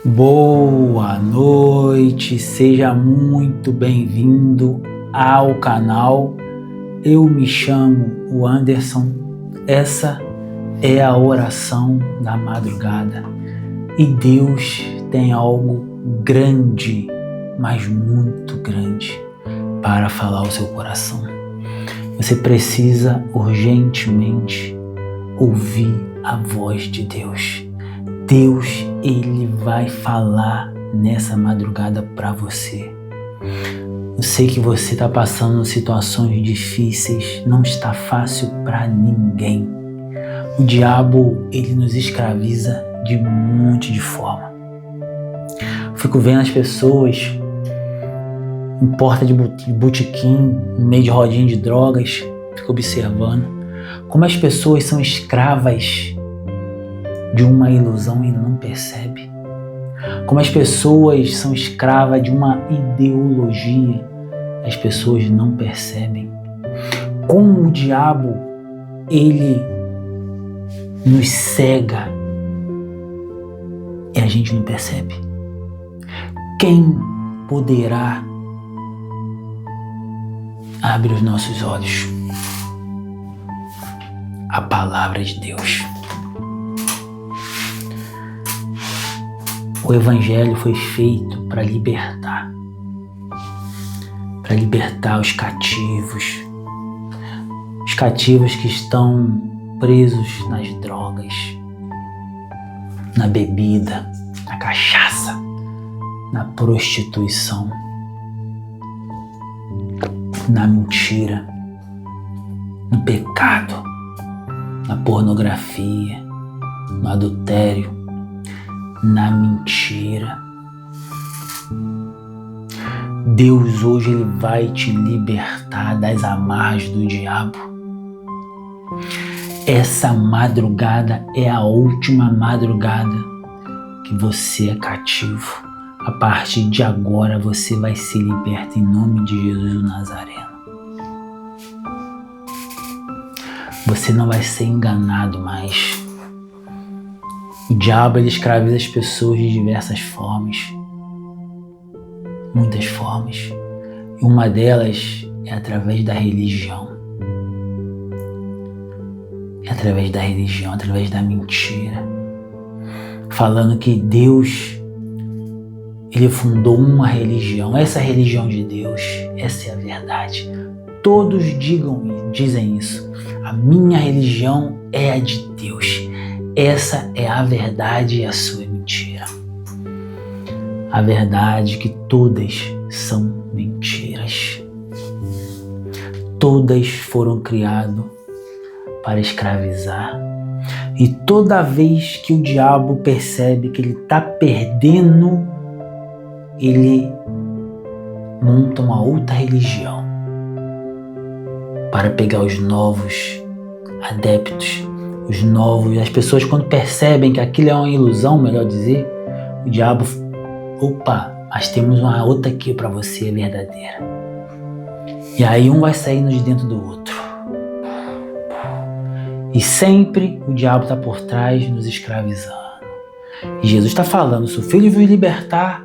Boa noite, seja muito bem-vindo ao canal. Eu me chamo o Anderson, essa é a oração da madrugada e Deus tem algo grande, mas muito grande para falar ao seu coração. Você precisa urgentemente ouvir a voz de Deus. Deus, Ele vai falar nessa madrugada para você. Eu sei que você está passando situações difíceis, não está fácil para ninguém. O diabo, ele nos escraviza de um monte de forma. Eu fico vendo as pessoas em porta de botequim, no meio de rodinha de drogas, fico observando como as pessoas são escravas de uma ilusão e não percebe. Como as pessoas são escravas de uma ideologia, as pessoas não percebem. Como o diabo, ele nos cega e a gente não percebe. Quem poderá abrir os nossos olhos? A palavra de Deus. O Evangelho foi feito para libertar os cativos que estão presos nas drogas, na bebida, na cachaça, na prostituição, na mentira, no pecado, na pornografia, no adultério, na mentira. Deus hoje Ele vai te libertar das amarras do diabo. Essa madrugada é a última madrugada que você é cativo. A partir de agora você vai ser liberto em nome de Jesus o Nazareno. Você não vai ser enganado mais. O diabo, ele escraviza as pessoas de diversas formas, muitas formas, e uma delas é através da religião. É através da religião, através da mentira, falando que Deus, ele fundou uma religião, essa é a religião de Deus, essa é a verdade. Todos dizem isso, a minha religião é a de Deus. Essa é a verdade e a sua mentira. A verdade é que todas são mentiras. Todas foram criadas para escravizar. E toda vez que o diabo percebe que ele está perdendo, ele monta uma outra religião para pegar os novos adeptos. As pessoas, quando percebem que aquilo é uma ilusão, melhor dizer, o diabo, mas temos uma outra aqui para você, é verdadeira. E aí um vai saindo de dentro do outro. E sempre o diabo está por trás nos escravizando. E Jesus está falando, se o Filho vos libertar,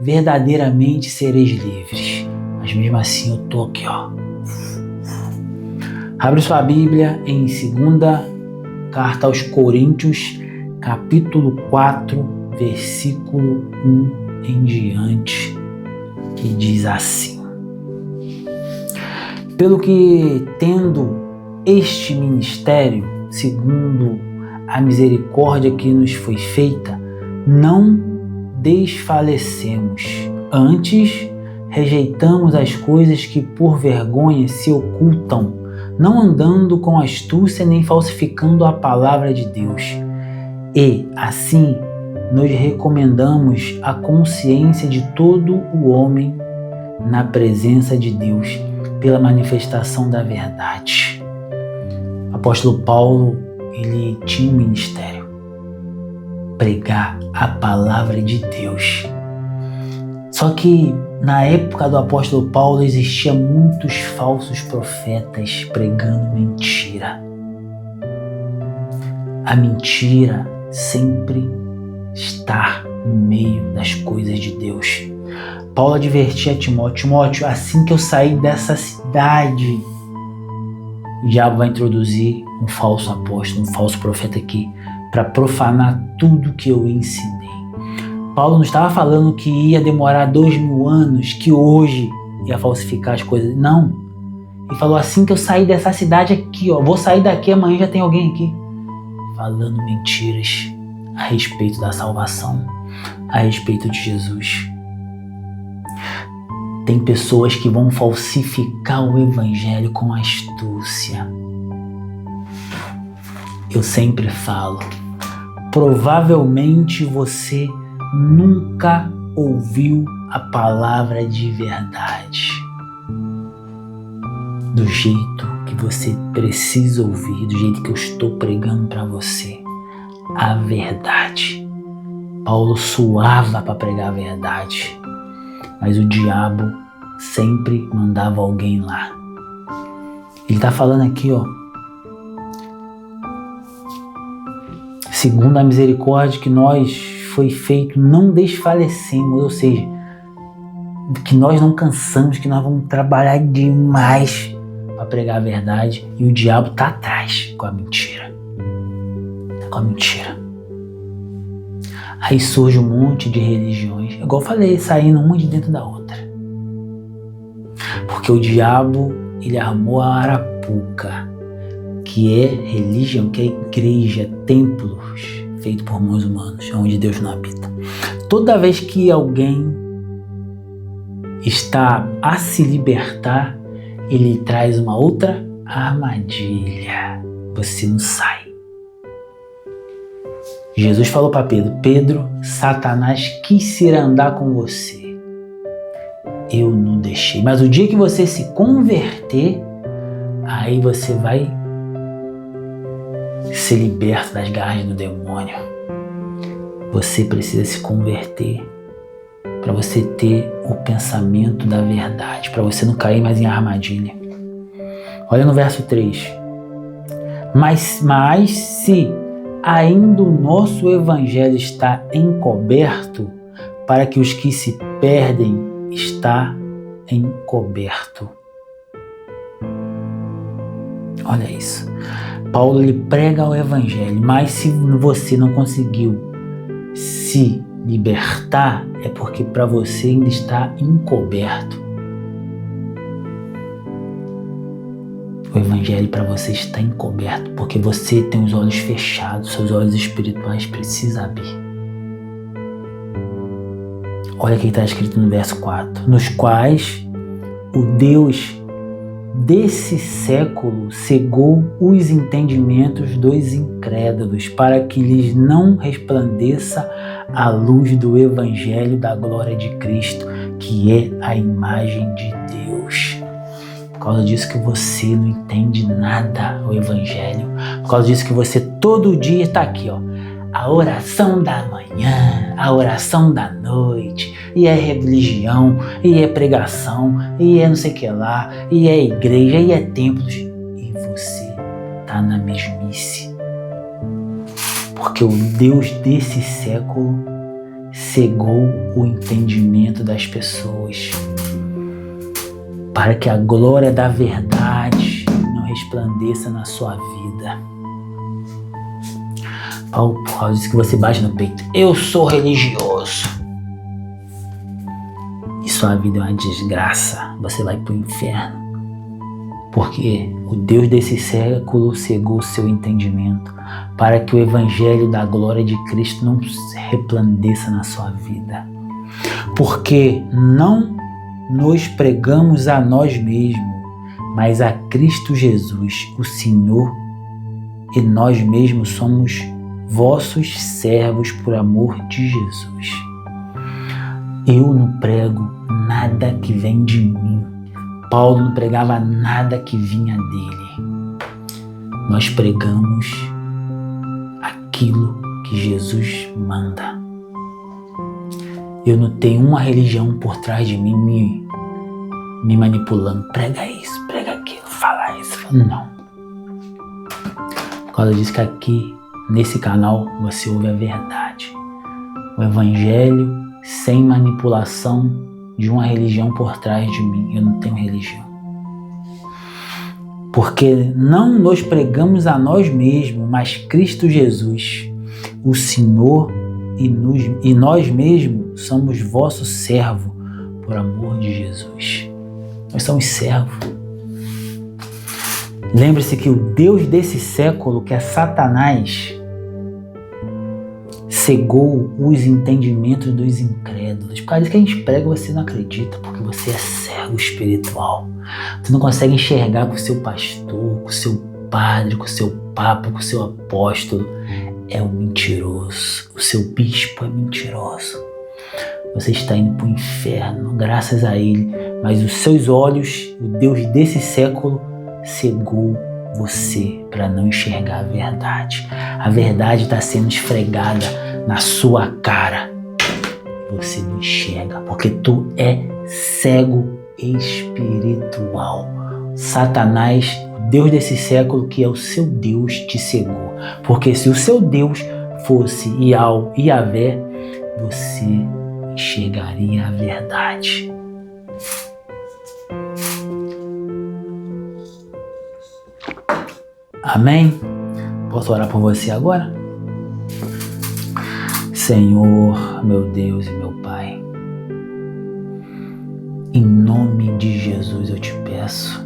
verdadeiramente sereis livres. Mas mesmo assim eu estou aqui, ó. Abre sua Bíblia em 2ª Carta aos Coríntios, capítulo 4, versículo 1 em diante, que diz assim: pelo que, tendo este ministério, segundo a misericórdia que nos foi feita, não desfalecemos, antes rejeitamos as coisas que por vergonha se ocultam, não andando com astúcia nem falsificando a palavra de Deus. E, assim, nos recomendamos a consciência de todo o homem na presença de Deus, pela manifestação da verdade. O apóstolo Paulo, ele tinha um ministério: pregar a palavra de Deus. Só que na época do apóstolo Paulo existiam muitos falsos profetas pregando mentira. A mentira sempre está no meio das coisas de Deus. Paulo advertia a Timóteo: Timóteo, assim que eu sair dessa cidade, o diabo vai introduzir um falso apóstolo, um falso profeta aqui, para profanar tudo que eu ensinei. Paulo não estava falando que ia demorar 2000 anos, que hoje ia falsificar as coisas. Não. Ele falou: assim que eu sair dessa cidade aqui, vou sair daqui, amanhã já tem alguém aqui falando mentiras a respeito da salvação, a respeito de Jesus. Tem pessoas que vão falsificar o evangelho com astúcia. Eu sempre falo, provavelmente você nunca ouviu a palavra de verdade do jeito que você precisa ouvir, do jeito que eu estou pregando para você. A verdade. Paulo suava para pregar a verdade, mas o diabo sempre mandava alguém lá. Ele está falando aqui, segundo a misericórdia que nós foi feito, não desfalecemos, ou seja, que nós não cansamos, que nós vamos trabalhar demais para pregar a verdade, e o diabo está atrás com a mentira. Aí surge um monte de religiões, igual eu falei, saindo uma de dentro da outra. Porque o diabo, ele armou a arapuca, que é religião, que é igreja, templos feitos por mãos humanas, onde Deus não habita. Toda vez que alguém está a se libertar, ele traz uma outra armadilha. Você não sai. Jesus falou para Pedro: Pedro, Satanás quis ir andar com você. Eu não deixei. Mas o dia que você se converter, aí você vai ser liberto das garras do demônio. Você precisa se converter para você ter o pensamento da verdade, para você não cair mais em armadilha. Olha no verso 3. Mas se ainda o nosso evangelho está encoberto, para que os que se perdem está encoberto. Olha isso. Paulo, ele prega o evangelho, mas se você não conseguiu se libertar, é porque para você ainda está encoberto. O evangelho para você está encoberto, porque você tem os olhos fechados, seus olhos espirituais precisam abrir. Olha o que está escrito no verso 4. Nos quais o Deus desse século cegou os entendimentos dos incrédulos, para que lhes não resplandeça a luz do evangelho da glória de Cristo, que é a imagem de Deus. Por causa disso que você não entende nada o evangelho, por causa disso que você todo dia está aqui, a oração da manhã, a oração da noite, e é religião, e é pregação, e é não sei o que lá, e é igreja, e é templos, e você está na mesmice. Porque o Deus desse século cegou o entendimento das pessoas, para que a glória da verdade não resplandeça na sua vida. Paulo, por causa disso que você bate no peito: eu sou religioso. E sua vida é uma desgraça. Você vai para o inferno. Porque o Deus desse século cegou o seu entendimento, para que o evangelho da glória de Cristo não resplandeça na sua vida. Porque não nos pregamos a nós mesmos, mas a Cristo Jesus, o Senhor, e nós mesmos somos vossos servos por amor de Jesus. Eu não prego nada que vem de mim. Paulo não pregava nada que vinha dele. Nós pregamos aquilo que Jesus manda. Eu não tenho uma religião por trás de mim me manipulando. Prega isso, prega aquilo, fala isso. Não. Por causa disso que aqui, nesse canal, você ouve a verdade. o evangelho sem manipulação de uma religião por trás de mim. Eu não tenho religião. Porque não nos pregamos a nós mesmos, mas Cristo Jesus, o Senhor, e nós mesmos somos vosso servo por amor de Jesus. Nós somos servos. Lembre-se que o Deus desse século, que é Satanás, cegou os entendimentos dos incrédulos. Por causa disso que a gente prega, você não acredita, porque você é cego espiritual. Você não consegue enxergar com o seu pastor, com o seu padre, com o seu papa, com o seu apóstolo. É um mentiroso. O seu bispo é mentiroso. Você está indo para o inferno, graças a ele. Mas os seus olhos, o Deus desse século, cegou você para não enxergar a verdade. A verdade está sendo esfregada na sua cara. Você não enxerga, porque tu é cego espiritual. Satanás, o Deus desse século, que é o seu Deus, te cegou. Porque se o seu Deus fosse Yahvé, você enxergaria a verdade. Amém? Posso orar por você agora? Senhor, meu Deus e meu Pai, em nome de Jesus eu te peço,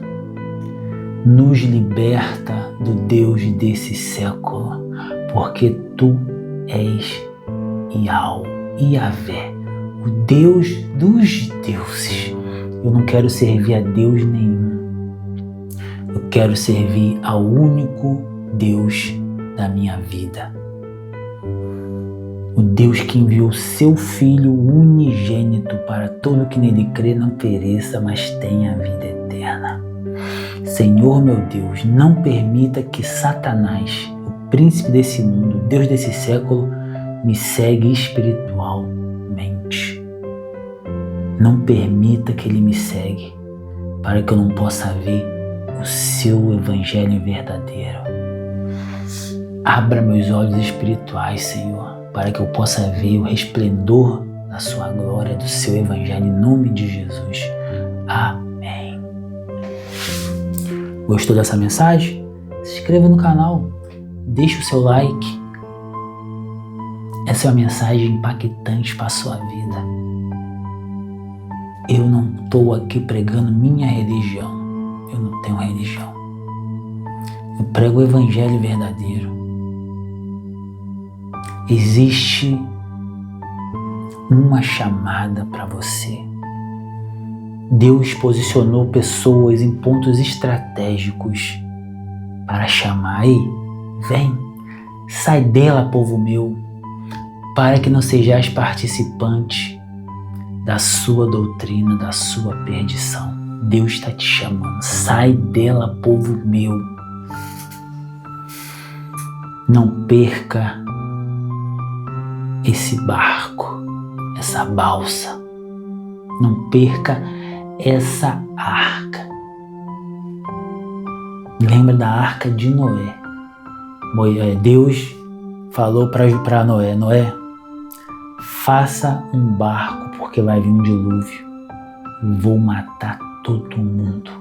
nos liberta do Deus desse século, porque tu és Yahvé, o Deus dos deuses. Eu não quero servir a Deus nenhum. Eu quero servir ao único Deus da minha vida. O Deus que enviou seu Filho unigênito para todo que nele crê não pereça, mas tenha a vida eterna. Senhor meu Deus, não permita que Satanás, o príncipe desse mundo, o Deus desse século, me segue espiritualmente. Não permita que ele me segue, para que eu não possa ver o seu evangelho verdadeiro. Abra meus olhos espirituais, Senhor, para que eu possa ver o resplendor da sua glória, do seu evangelho, em nome de Jesus. Amém. Gostou dessa mensagem? Se inscreva no canal, deixe o seu like. Essa é uma mensagem impactante para a sua vida. Eu não estou aqui pregando minha religião. Eu não tenho religião. Eu prego o evangelho verdadeiro. Existe uma chamada para você. Deus posicionou pessoas em pontos estratégicos para chamar. Aí, vem, sai dela, povo meu, para que não sejais participante da sua doutrina, da sua perdição. Deus está te chamando. Sai dela, povo meu. Não perca esse barco, essa balsa. Não perca essa arca. Lembra da arca de Noé. Deus falou para Noé: Noé, faça um barco porque vai vir um dilúvio. Vou matar todo mundo.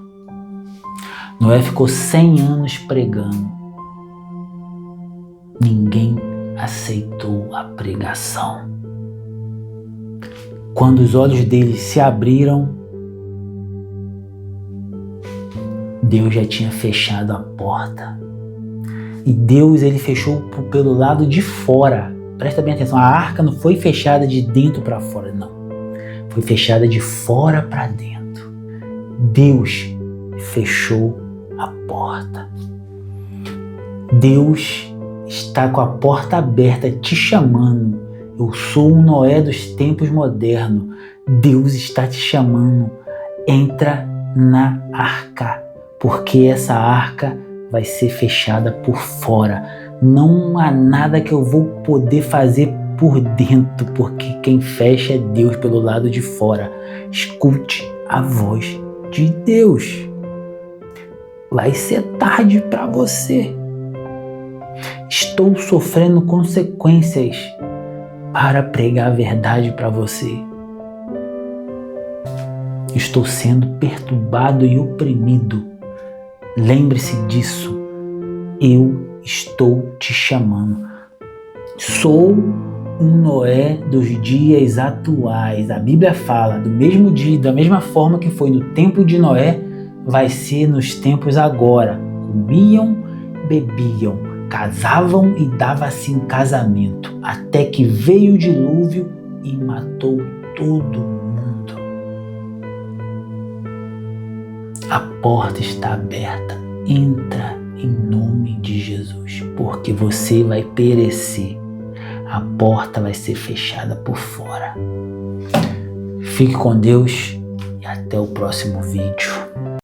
Noé ficou 100 anos pregando. Ninguém aceitou a pregação. Quando os olhos dele se abriram, Deus já tinha fechado a porta. E Deus, ele fechou pelo lado de fora. Presta bem atenção, a arca não foi fechada de dentro para fora, não. Foi fechada de fora para dentro. Deus fechou a porta. Deus está com a porta aberta te chamando. Eu sou um Noé dos tempos modernos. Deus está te chamando. Entra na arca, porque essa arca vai ser fechada por fora. Não há nada que eu vou poder fazer por dentro, porque quem fecha é Deus pelo lado de fora. Escute a voz de Deus. Vai ser tarde para você. Estou sofrendo consequências para pregar a verdade para você. Estou sendo perturbado e oprimido. Lembre-se disso. Eu estou te chamando. Sou um Noé dos dias atuais. A Bíblia fala do mesmo dia, da mesma forma que foi no tempo de Noé, vai ser nos tempos agora. Comiam, bebiam, casavam e davam-se em casamento, até que veio o dilúvio e matou todo mundo. A porta está aberta. Entra em nome de Jesus, porque você vai perecer. A porta vai ser fechada por fora. Fique com Deus e até o próximo vídeo.